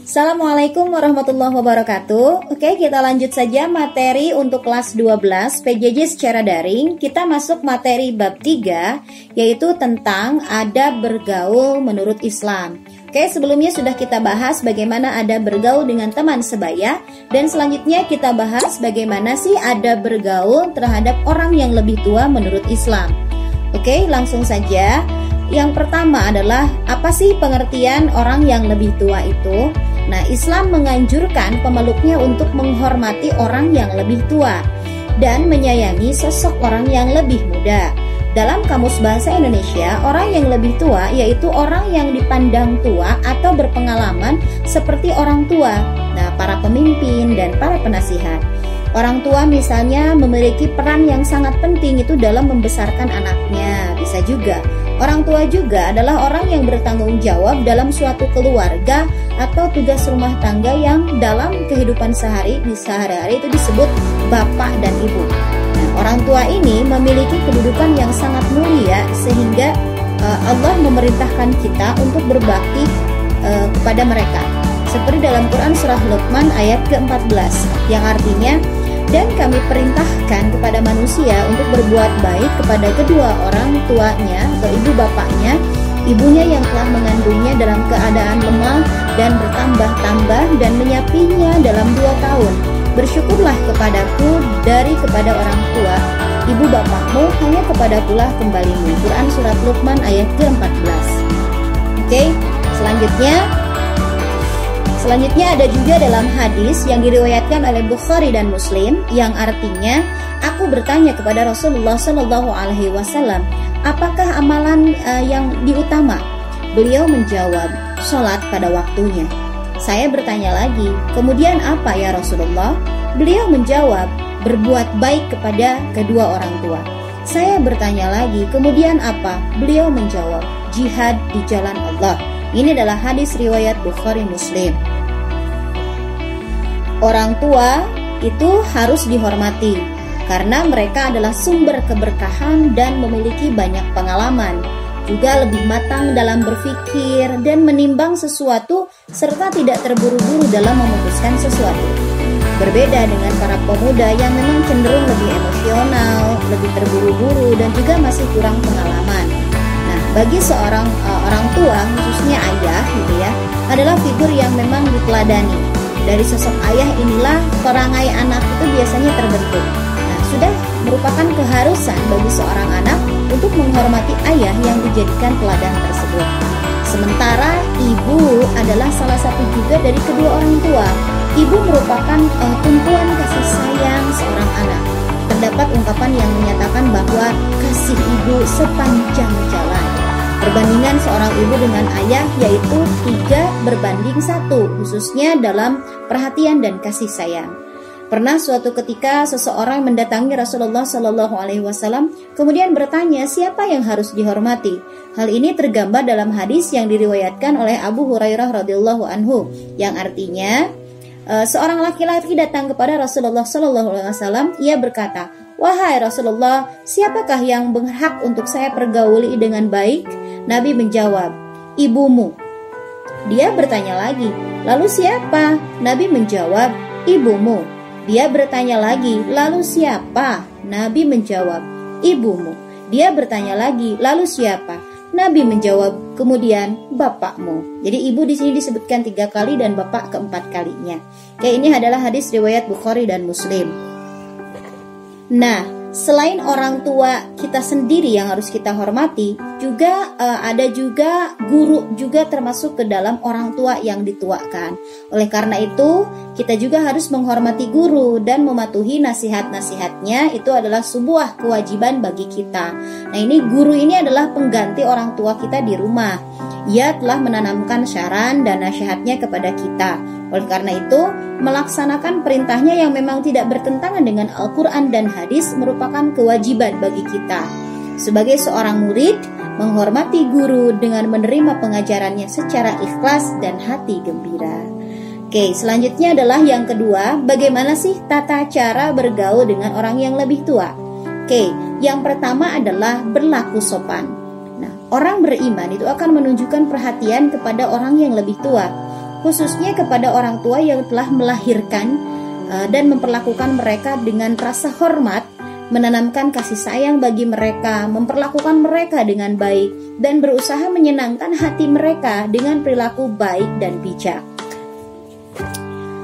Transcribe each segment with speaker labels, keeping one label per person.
Speaker 1: Assalamualaikum warahmatullahi wabarakatuh. Oke, kita lanjut saja materi untuk kelas 12 PJJ secara daring. Kita masuk materi bab 3, yaitu tentang adab bergaul menurut Islam. Oke, sebelumnya sudah kita bahas bagaimana adab bergaul dengan teman sebaya, dan selanjutnya kita bahas bagaimana sih adab bergaul terhadap orang yang lebih tua menurut Islam. Oke, langsung saja. Yang pertama adalah, apa sih pengertian orang yang lebih tua itu? Nah, Islam menganjurkan pemeluknya untuk menghormati orang yang lebih tua dan menyayangi sosok orang yang lebih muda. Dalam Kamus Bahasa Indonesia, orang yang lebih tua yaitu orang yang dipandang tua atau berpengalaman seperti orang tua, nah, para pemimpin dan para penasihat. Orang tua misalnya memiliki peran yang sangat penting itu dalam membesarkan anaknya. Bisa juga orang tua juga adalah orang yang bertanggung jawab dalam suatu keluarga atau tugas rumah tangga yang dalam kehidupan sehari-hari itu disebut bapak dan ibu. Nah, orang tua ini memiliki kedudukan yang sangat mulia sehingga Allah memerintahkan kita untuk berbakti kepada mereka. Seperti dalam Quran surah Luqman ayat ke-14 yang artinya, dan kami perintahkan kepada manusia untuk berbuat baik kepada kedua orang tuanya atau ibu bapaknya, ibunya yang telah mengandungnya dalam keadaan lemah dan bertambah-tambah dan menyapinya dalam 2 tahun. Bersyukurlah kepadaku kepada orang tua ibu bapakmu, hanya kepadakulah kembalimu. Quran surat Luqman ayat ke-14. Oke, Selanjutnya ada juga dalam hadis yang diriwayatkan oleh Bukhari dan Muslim yang artinya, aku bertanya kepada Rasulullah Shallallahu Alaihi Wasallam, apakah amalan yang diutama? Beliau menjawab, sholat pada waktunya. Saya bertanya lagi, kemudian apa ya Rasulullah? Beliau menjawab, berbuat baik kepada kedua orang tua. Saya bertanya lagi, kemudian apa? Beliau menjawab, jihad di jalan Allah. Ini adalah hadis riwayat Bukhari Muslim. Orang tua itu harus dihormati karena mereka adalah sumber keberkahan dan memiliki banyak pengalaman, juga lebih matang dalam berpikir dan menimbang sesuatu serta tidak terburu-buru dalam memutuskan sesuatu. Berbeda dengan para pemuda yang memang cenderung lebih emosional, lebih terburu-buru dan juga masih kurang pengalaman. Nah, bagi seorang orang tua, khususnya ayah gitu ya, adalah figur yang memang diteladani. Dari sosok ayah inilah perangai anak itu biasanya terbentuk. Nah, sudah merupakan keharusan bagi seorang anak untuk menghormati ayah yang dijadikan teladan tersebut. Sementara ibu adalah salah satu juga dari kedua orang tua. Ibu merupakan tumpuan kasih sayang seorang anak. Terdapat ungkapan yang menyatakan bahwa kasih ibu sepanjang jalan. Perbandingan seorang ibu dengan ayah yaitu 3:1, khususnya dalam perhatian dan kasih sayang. Pernah suatu ketika seseorang mendatangi Rasulullah Shallallahu Alaihi Wasallam, kemudian bertanya siapa yang harus dihormati. Hal ini tergambar dalam hadis yang diriwayatkan oleh Abu Hurairah radhiyallahu anhu, yang artinya seorang laki-laki datang kepada Rasulullah Shallallahu Alaihi Wasallam. Ia berkata, wahai Rasulullah, siapakah yang berhak untuk saya pergauli dengan baik? Nabi menjawab, ibumu. Dia bertanya lagi, lalu siapa? Nabi menjawab, ibumu. Dia bertanya lagi, lalu siapa? Nabi menjawab, ibumu. Dia bertanya lagi, lalu siapa? Nabi menjawab, kemudian bapakmu. Jadi ibu di sini disebutkan 3 kali dan bapak ke-4 kalinya. Oke, ini adalah hadis riwayat Bukhari dan Muslim. Nah, selain orang tua kita sendiri yang harus kita hormati, juga ada juga guru juga termasuk ke dalam orang tua yang dituakan. Oleh karena itu, kita juga harus menghormati guru dan mematuhi nasihat-nasihatnya. Itu adalah sebuah kewajiban bagi kita. Nah, ini guru ini adalah pengganti orang tua kita di rumah. Ia telah menanamkan saran dan nasihatnya kepada kita. Oleh karena itu, melaksanakan perintahnya yang memang tidak bertentangan dengan Al-Quran dan hadis merupakan kewajiban bagi kita. Sebagai seorang murid, menghormati guru dengan menerima pengajarannya secara ikhlas dan hati gembira. Oke, selanjutnya adalah yang kedua, bagaimana sih tata cara bergaul dengan orang yang lebih tua? Oke, yang pertama adalah berlaku sopan. Nah, orang beriman itu akan menunjukkan perhatian kepada orang yang lebih tua. khususnya kepada orang tua yang telah melahirkan dan memperlakukan mereka dengan rasa hormat, menanamkan kasih sayang bagi mereka, memperlakukan mereka dengan baik, dan berusaha menyenangkan hati mereka dengan perilaku baik dan bijak.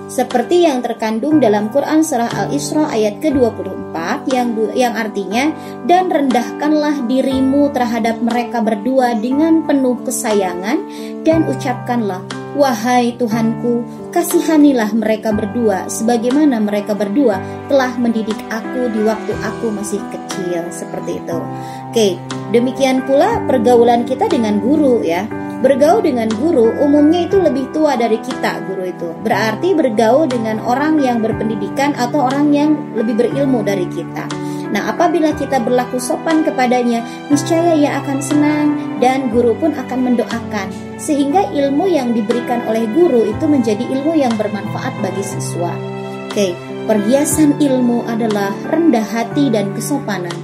Speaker 1: Seperti yang terkandung dalam Quran Surah Al-Isra ayat ke-24 yang artinya, dan rendahkanlah dirimu terhadap mereka berdua dengan penuh kesayangan, dan ucapkanlah, wahai Tuhanku, kasihanilah mereka berdua sebagaimana mereka berdua telah mendidik aku di waktu aku masih kecil. Seperti itu. Oke, demikian pula pergaulan kita dengan guru ya. Bergaul dengan guru umumnya itu lebih tua dari kita, guru itu. Berarti bergaul dengan orang yang berpendidikan atau orang yang lebih berilmu dari kita. Nah, apabila kita berlaku sopan kepadanya, niscaya ia akan senang dan guru pun akan mendoakan. Sehingga ilmu yang diberikan oleh guru itu menjadi ilmu yang bermanfaat bagi siswa. Oke, perhiasan ilmu adalah rendah hati dan kesopanan.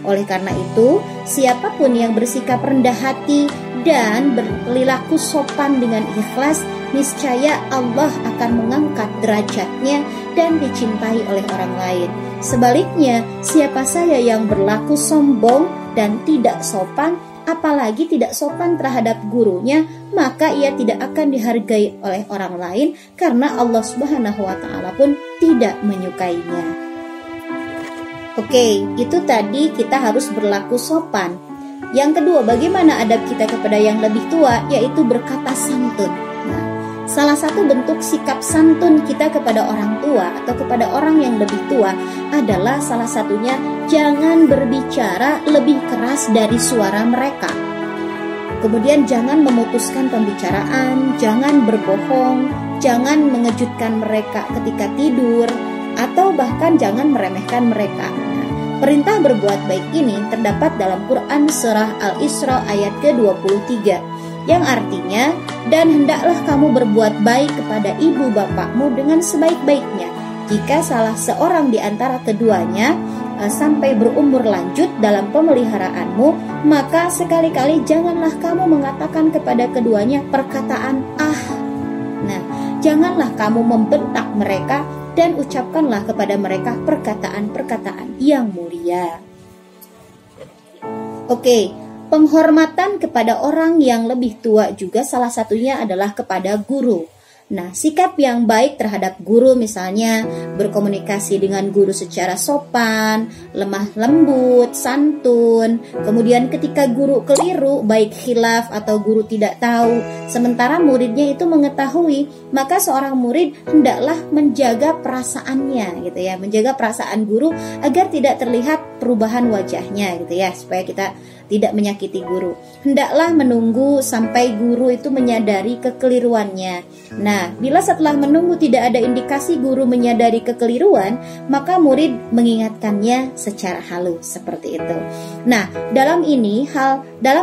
Speaker 1: Oleh karena itu, siapapun yang bersikap rendah hati dan berperilaku sopan dengan ikhlas, niscaya Allah akan mengangkat derajatnya dan dicintai oleh orang lain. Sebaliknya, siapa saya yang berlaku sombong dan tidak sopan, apalagi tidak sopan terhadap gurunya, maka ia tidak akan dihargai oleh orang lain karena Allah Subhanahu wa Ta'ala pun tidak menyukainya. Oke, itu tadi kita harus berlaku sopan. Yang kedua, bagaimana adab kita kepada yang lebih tua, yaitu berkata santun. Nah, salah satu bentuk sikap santun kita kepada orang tua atau kepada orang yang lebih tua adalah salah satunya jangan berbicara lebih keras dari suara mereka. Kemudian jangan memutuskan pembicaraan, jangan berbohong, jangan mengejutkan mereka ketika tidur, atau bahkan jangan meremehkan mereka. Perintah berbuat baik ini terdapat dalam Quran Surah Al-Isra ayat ke-23 yang artinya, dan hendaklah kamu berbuat baik kepada ibu bapakmu dengan sebaik-baiknya. Jika salah seorang di antara keduanya sampai berumur lanjut dalam pemeliharaanmu, maka sekali-kali janganlah kamu mengatakan kepada keduanya perkataan Nah, janganlah kamu membentak mereka dan ucapkanlah kepada mereka perkataan-perkataan yang mulia. Oke, penghormatan kepada orang yang lebih tua juga salah satunya adalah kepada guru. Nah, sikap yang baik terhadap guru misalnya berkomunikasi dengan guru secara sopan, lemah lembut, santun. Kemudian ketika guru keliru, baik khilaf atau guru tidak tahu, sementara muridnya itu mengetahui, maka seorang murid hendaklah menjaga perasaannya gitu ya, menjaga perasaan guru agar tidak terlihat perubahan wajahnya gitu ya, supaya kita tidak menyakiti guru. Hendaklah menunggu sampai guru itu menyadari kekeliruannya. Nah, bila setelah menunggu tidak ada indikasi guru menyadari kekeliruan, maka murid mengingatkannya secara halus seperti itu. Nah, dalam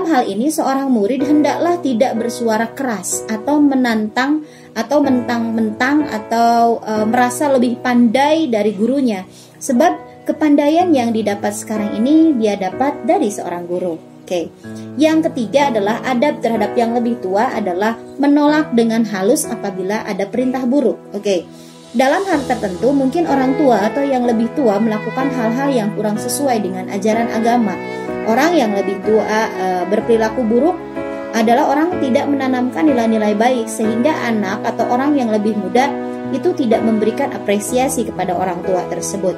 Speaker 1: hal ini seorang murid hendaklah tidak bersuara keras atau menantang atau mentang-mentang atau merasa lebih pandai dari gurunya. Sebab kepandaian yang didapat sekarang ini dia dapat dari seorang guru. Oke. Yang ketiga adalah adab terhadap yang lebih tua adalah menolak dengan halus apabila ada perintah buruk. Oke. Dalam hal tertentu mungkin orang tua atau yang lebih tua melakukan hal-hal yang kurang sesuai dengan ajaran agama. Orang yang lebih tua berperilaku buruk adalah orang tidak menanamkan nilai-nilai baik sehingga anak atau orang yang lebih muda itu tidak memberikan apresiasi kepada orang tua tersebut.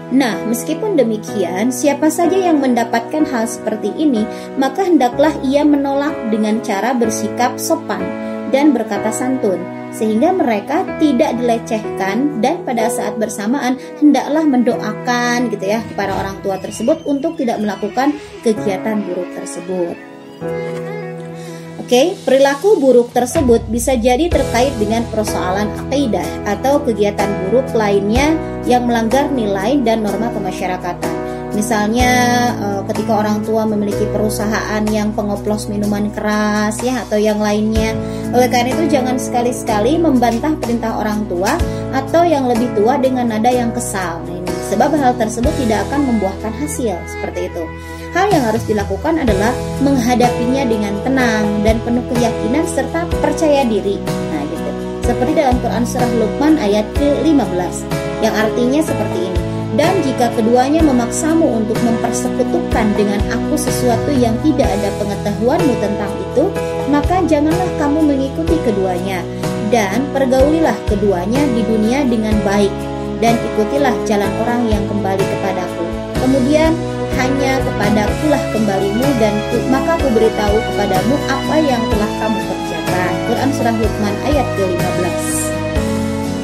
Speaker 1: Nah, meskipun demikian, siapa saja yang mendapatkan hal seperti ini, maka hendaklah ia menolak dengan cara bersikap sopan dan berkata santun, sehingga mereka tidak dilecehkan dan pada saat bersamaan hendaklah mendoakan gitu ya kepada orang tua tersebut untuk tidak melakukan kegiatan buruk tersebut. Oke, perilaku buruk tersebut bisa jadi terkait dengan persoalan akidah atau kegiatan buruk lainnya yang melanggar nilai dan norma kemasyarakatan. Misalnya ketika orang tua memiliki perusahaan yang pengoplos minuman keras ya atau yang lainnya. Oleh karena itu jangan sekali-sekali membantah perintah orang tua atau yang lebih tua dengan nada yang kesal. Sebab hal tersebut tidak akan membuahkan hasil seperti itu. Hal yang harus dilakukan adalah menghadapinya dengan tenang dan penuh keyakinan serta percaya diri. Nah, gitu. seperti dalam Quran surah Luqman ayat ke-15, yang artinya seperti ini. Dan jika keduanya memaksamu untuk mempersekutukan dengan aku sesuatu yang tidak ada pengetahuanmu tentang itu, maka janganlah kamu mengikuti keduanya, dan pergaulilah keduanya di dunia dengan baik, dan ikutilah jalan orang yang kembali kepadaku. Kemudian hanya kepadakulah kembalimu, dan maka aku beritahu kepadamu apa yang telah kamu kerjakan. Quran surah Luqman ayat ke-15.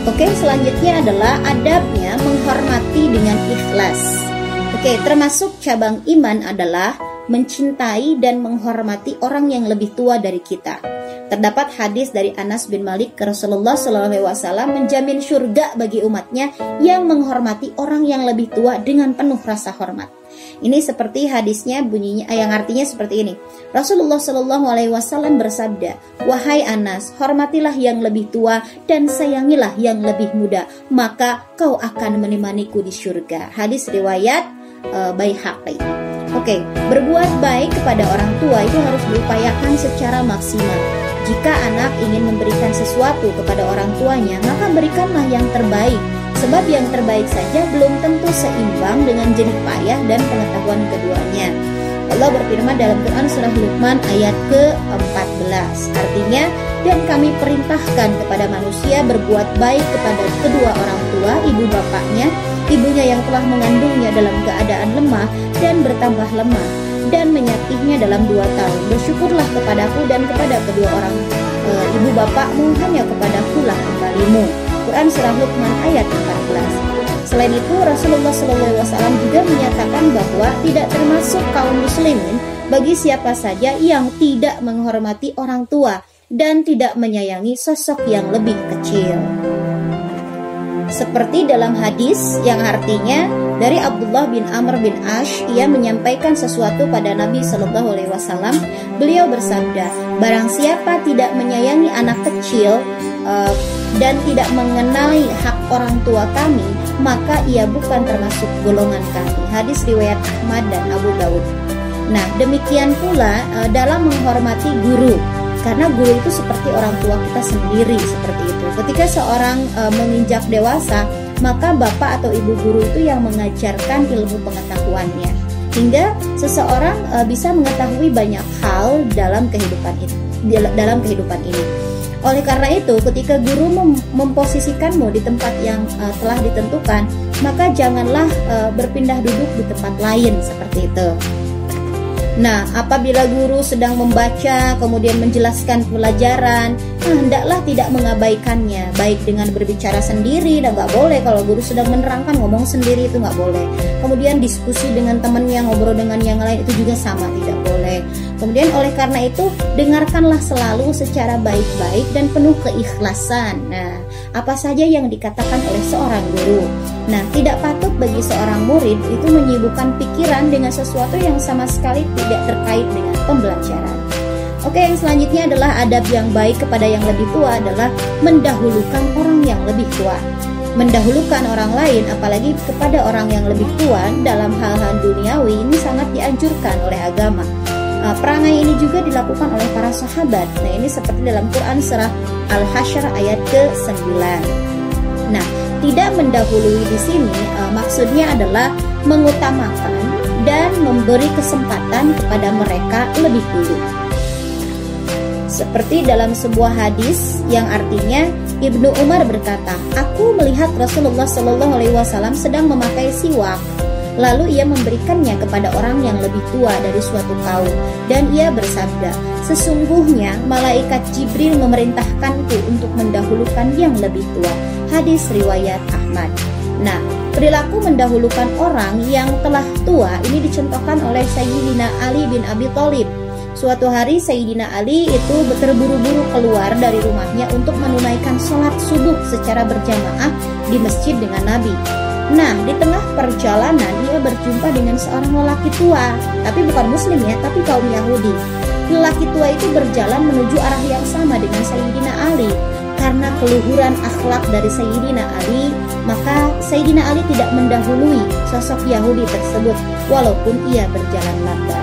Speaker 1: Oke, selanjutnya adalah adabnya menghormati dengan ikhlas. Oke, termasuk cabang iman adalah mencintai dan menghormati orang yang lebih tua dari kita. Terdapat hadis dari Anas bin Malik, Rasulullah SAW menjamin surga bagi umatnya yang menghormati orang yang lebih tua dengan penuh rasa hormat. Ini seperti hadisnya bunyinya, yang artinya seperti ini. Rasulullah SAW bersabda, "Wahai Anas, hormatilah yang lebih tua dan sayangilah yang lebih muda, maka kau akan menemaniku di surga." Hadis riwayat Baihaqi. Oke, berbuat baik kepada orang tua itu harus diupayakan secara maksimal. Jika anak ingin memberikan sesuatu kepada orang tuanya, maka berikanlah yang terbaik. Sebab yang terbaik saja belum tentu seimbang dengan jerih payah dan pengetahuan keduanya. Allah berfirman dalam Quran surah Luqman ayat ke-14. Artinya, dan kami perintahkan kepada manusia berbuat baik kepada kedua orang tua, ibu bapaknya, ibunya yang telah mengandungnya dalam keadaan lemah dan bertambah lemah, dan menyapihnya dalam 2 tahun. Bersyukurlah kepadaku dan kepada kedua orang ibu bapakmu, hanya kepadakulah kembalimu. Quran surah Luqman ayat 14. Selain itu, Rasulullah SAW juga menyatakan bahwa tidak termasuk kaum muslimin bagi siapa saja yang tidak menghormati orang tua dan tidak menyayangi sosok yang lebih kecil. Seperti dalam hadis yang artinya dari Abdullah bin Amr bin Ash, ia menyampaikan sesuatu pada Nabi SAW. Beliau bersabda, "Barang siapa tidak menyayangi anak kecil dan tidak mengenali hak orang tua kami, maka ia bukan termasuk golongan kami." Hadis riwayat Ahmad dan Abu Dawud. Nah, demikian pula dalam menghormati guru, karena guru itu seperti orang tua kita sendiri, seperti itu. Ketika seorang menginjak dewasa, maka bapak atau ibu guru itu yang mengajarkan ilmu pengetahuannya, hingga seseorang bisa mengetahui banyak hal dalam kehidupan ini. Oleh karena itu, ketika guru memposisikanmu di tempat yang telah ditentukan, maka janganlah berpindah duduk di tempat lain seperti itu. Nah, apabila guru sedang membaca kemudian menjelaskan pelajaran, hendaklah tidak mengabaikannya, baik dengan berbicara sendiri, dan nggak boleh kalau guru sedang menerangkan ngomong sendiri, itu nggak boleh. Kemudian diskusi dengan temannya, ngobrol dengan yang lain, itu juga sama, tidak boleh. Kemudian oleh karena itu, dengarkanlah selalu secara baik-baik dan penuh keikhlasan. Nah, apa saja yang dikatakan oleh seorang guru. Nah, tidak patut bagi seorang murid itu menyibukkan pikiran dengan sesuatu yang sama sekali tidak terkait dengan pembelajaran. Oke, yang selanjutnya adalah adab yang baik kepada yang lebih tua adalah mendahulukan orang yang lebih tua. Mendahulukan orang lain, apalagi kepada orang yang lebih tua dalam hal-hal duniawi, ini sangat dianjurkan oleh agama. Perangai ini juga dilakukan oleh para sahabat. Nah, ini seperti dalam Quran surah Al-Hasyr ayat ke-9. Nah, tidak mendahului di sini maksudnya adalah mengutamakan dan memberi kesempatan kepada mereka lebih dulu. Seperti dalam sebuah hadis yang artinya Ibnu Umar berkata, "Aku melihat Rasulullah SAW sedang memakai siwak. Lalu ia memberikannya kepada orang yang lebih tua dari suatu kaum, dan ia bersabda, sesungguhnya malaikat Jibril memerintahkanku untuk mendahulukan yang lebih tua." Hadis riwayat Ahmad. Nah, perilaku mendahulukan orang yang telah tua ini dicontohkan oleh Sayyidina Ali bin Abi Thalib. Suatu hari Sayyidina Ali itu terburu-buru keluar dari rumahnya untuk menunaikan sholat subuh secara berjamaah di masjid dengan Nabi. Nah, di tengah perjalanan ia berjumpa dengan seorang lelaki tua, tapi bukan muslim ya, tapi kaum Yahudi. Lelaki tua itu berjalan menuju arah yang sama dengan Sayyidina Ali. Karena keluhuran akhlak dari Sayyidina Ali, maka Sayyidina Ali tidak mendahului sosok Yahudi tersebut walaupun ia berjalan lambat.